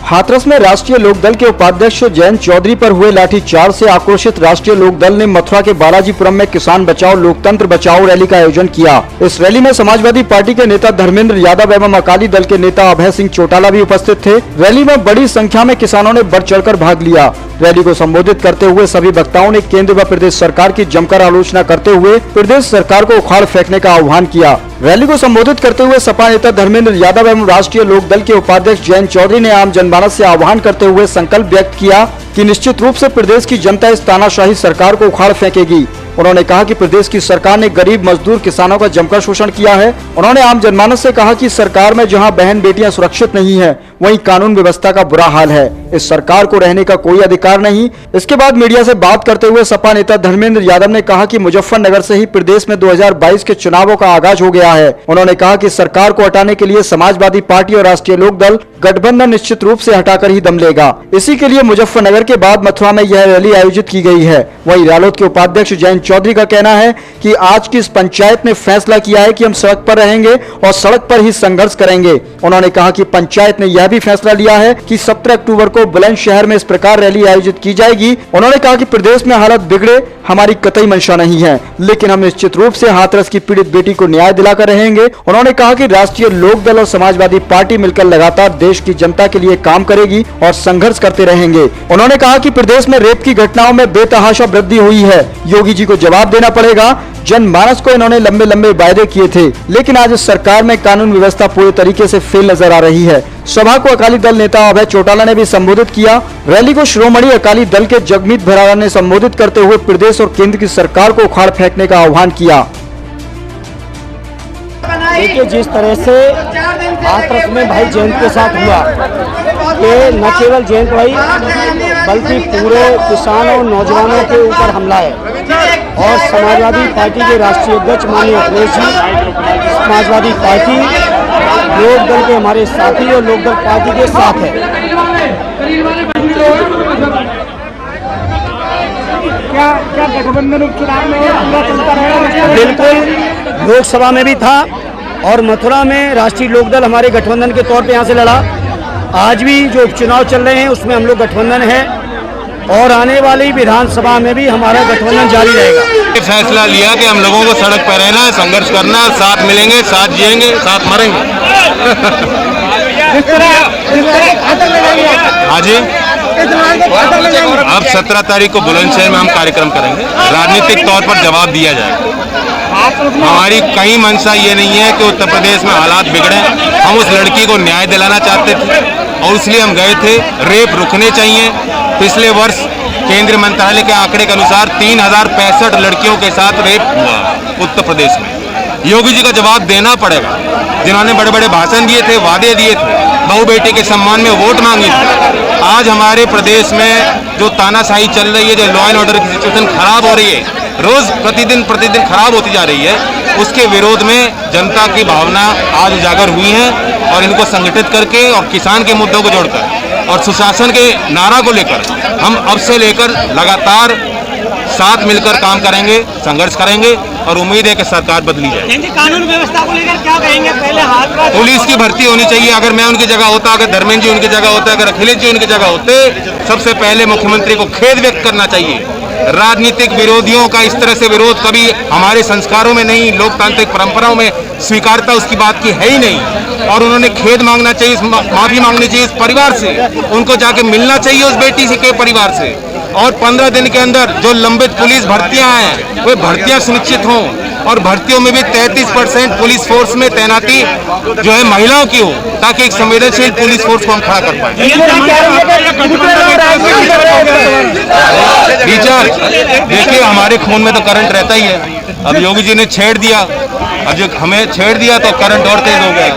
हाथरस में राष्ट्रीय लोकदल के उपाध्यक्ष जयंत चौधरी पर हुए लाठीचार्ज से आक्रोशित राष्ट्रीय लोकदल ने मथुरा के बालाजीपुरम में किसान बचाओ लोकतंत्र बचाओ रैली का आयोजन किया। इस रैली में समाजवादी पार्टी के नेता धर्मेंद्र यादव एवं अकाली दल के नेता अभय सिंह चौटाला भी उपस्थित थे। रैली में बड़ी संख्या में किसानों ने बढ़ चढ़कर भाग लिया। रैली को संबोधित करते हुए सभी वक्ताओं ने केंद्र व प्रदेश सरकार की जमकर आलोचना करते हुए प्रदेश सरकार को उखाड़ फेंकने का आह्वान किया। रैली को संबोधित करते हुए सपा नेता धर्मेंद्र यादव एवं राष्ट्रीय लोकदल के उपाध्यक्ष जयंत चौधरी ने आम जनमानस से आह्वान करते हुए संकल्प व्यक्त किया कि निश्चित रूप से प्रदेश की जनता इस तानाशाही सरकार को उखाड़ फेंकेगी। उन्होंने कहा कि प्रदेश की सरकार ने गरीब मजदूर किसानों का जमकर शोषण किया है। उन्होंने आम जनमानस से कहा कि सरकार में जहां बहन बेटियां सुरक्षित नहीं है, वहीं कानून व्यवस्था का बुरा हाल है। इस सरकार को रहने का कोई अधिकार नहीं। इसके बाद मीडिया से बात करते हुए सपा नेता धर्मेंद्र यादव ने कहा कि मुजफ्फरनगर से ही प्रदेश में 2022 के चुनावों का आगाज हो गया है। उन्होंने कहा कि सरकार को हटाने के लिए समाजवादी पार्टी और राष्ट्रीय लोकदल गठबंधन निश्चित रूप से हटाकर ही दम लेगा। इसी के लिए मुजफ्फरनगर के बाद मथुरा में यह रैली आयोजित की गई है। वहीं रालोद के उपाध्यक्ष जयंत चौधरी का कहना है कि आज की इस पंचायत ने फैसला किया है कि हम सड़क पर रहेंगे और सड़क पर ही संघर्ष करेंगे। उन्होंने कहा कि पंचायत ने यह भी फैसला लिया है कि 17 अक्टूबर को बुलंदशहर में इस प्रकार रैली आयोजित की जाएगी। उन्होंने कहा कि प्रदेश में हालत बिगड़े हमारी कतई मंशा नहीं है, लेकिन हम निश्चित रूप से हाथरस की पीड़ित बेटी को न्याय दिलाकर रहेंगे। उन्होंने कहा कि राष्ट्रीय लोकदल और समाजवादी पार्टी मिलकर लगातार देश की जनता के लिए काम करेगी और संघर्ष करते रहेंगे। उन्होंने कहा कि प्रदेश में रेप की घटनाओं में बेतहाशा वृद्धि हुई है। योगी जी को जवाब देना पड़ेगा। जनमानस को इन्होंने लंबे लंबे वायदे किए थे, लेकिन आज इस सरकार में कानून व्यवस्था पूरे तरीके से फेल नजर आ रही है। सभा को अकाली दल नेता अभय चौटाला ने भी संबोधित किया। रैली को श्रोमणी अकाली दल के जगमीत भराड़ा ने संबोधित करते हुए प्रदेश और केंद्र की सरकार को उखाड़ फेंकने का आह्वान किया। देखिए, जिस तरह से हाथरस में भाई जयंत के साथ हुआ, ये न केवल जयंत भाई बल्कि पूरे किसान और नौजवानों के ऊपर हमला है। और समाजवादी पार्टी के राष्ट्रीय अध्यक्ष माननीय अखिलेश जी समाजवादी पार्टी लोकदल के हमारे साथी और लोकदल पार्टी के साथ है। क्या गठबंधन उपचुनाव में पूरा चलता रहेगा? बिल्कुल, लोकसभा में भी था और मथुरा में राष्ट्रीय लोकदल हमारे गठबंधन के तौर पे यहाँ से लड़ा। आज भी जो उपचुनाव चल रहे हैं उसमें हम लोग गठबंधन है और आने वाली विधानसभा में भी हमारा गठबंधन जारी रहेगा। फैसला लिया कि हम लोगों को सड़क पर रहना है, संघर्ष करना है, साथ मिलेंगे, साथ जिएंगे, साथ मरेंगे। हाँ जी, अब 17 तारीख को बुलंदशहर में हम कार्यक्रम करेंगे। राजनीतिक तौर पर जवाब दिया जाएगा। हमारी कहीं मंशा ये नहीं है कि उत्तर प्रदेश में हालात बिगड़े। हम उस लड़की को न्याय दिलाना चाहते थे और इसलिए हम गए थे। रेप रुकने चाहिए। पिछले वर्ष केंद्रीय मंत्रालय के आंकड़े के अनुसार 3065 लड़कियों के साथ रेप हुआ उत्तर प्रदेश में। योगी जी का जवाब देना पड़ेगा, जिन्होंने बड़े बड़े भाषण दिए थे, वादे दिए थे, बहू बेटी के सम्मान में वोट मांगी थी। आज हमारे प्रदेश में जो तानाशाही चल रही है, जो लॉ एंड ऑर्डर की सिचुएशन खराब हो रही है, रोज प्रतिदिन खराब होती जा रही है, उसके विरोध में जनता की भावना आज उजागर हुई है। और इनको संगठित करके और किसान के मुद्दों को जोड़कर और सुशासन के नारा को लेकर हम अब से लेकर लगातार साथ मिलकर काम करेंगे, संघर्ष करेंगे और उम्मीद है कि सरकार बदली जाए। कानून व्यवस्था को लेकर क्या कहेंगे? पहले पुलिस की भर्ती होनी चाहिए। अगर मैं उनकी जगह होता, अगर धर्मेंद्र जी उनकी जगह होता, अगर अखिलेश जी उनकी जगह होते, सबसे पहले मुख्यमंत्री को खेद व्यक्त करना चाहिए। राजनीतिक विरोधियों का इस तरह से विरोध कभी हमारे संस्कारों में नहीं, लोकतांत्रिक परंपराओं में स्वीकारता उसकी बात की है ही नहीं। और उन्होंने खेद मांगना चाहिए, माफी मांगनी चाहिए इस परिवार से, उनको जाके मिलना चाहिए उस बेटी से के परिवार से। और 15 दिन के अंदर जो लंबित पुलिस भर्तियां हैं वे भर्तियां सुनिश्चित हों और भर्तियों में भी 33% पुलिस फोर्स में तैनाती जो है महिलाओं की हो, ताकि एक संवेदनशील पुलिस फोर्स को हम खड़ा कर पाए। रिचार्ज देखिए, हमारे खून में तो करंट रहता ही है। अब योगी जी ने छेड़ दिया, अब जो हमें छेड़ दिया तो करंट और तेज हो गया।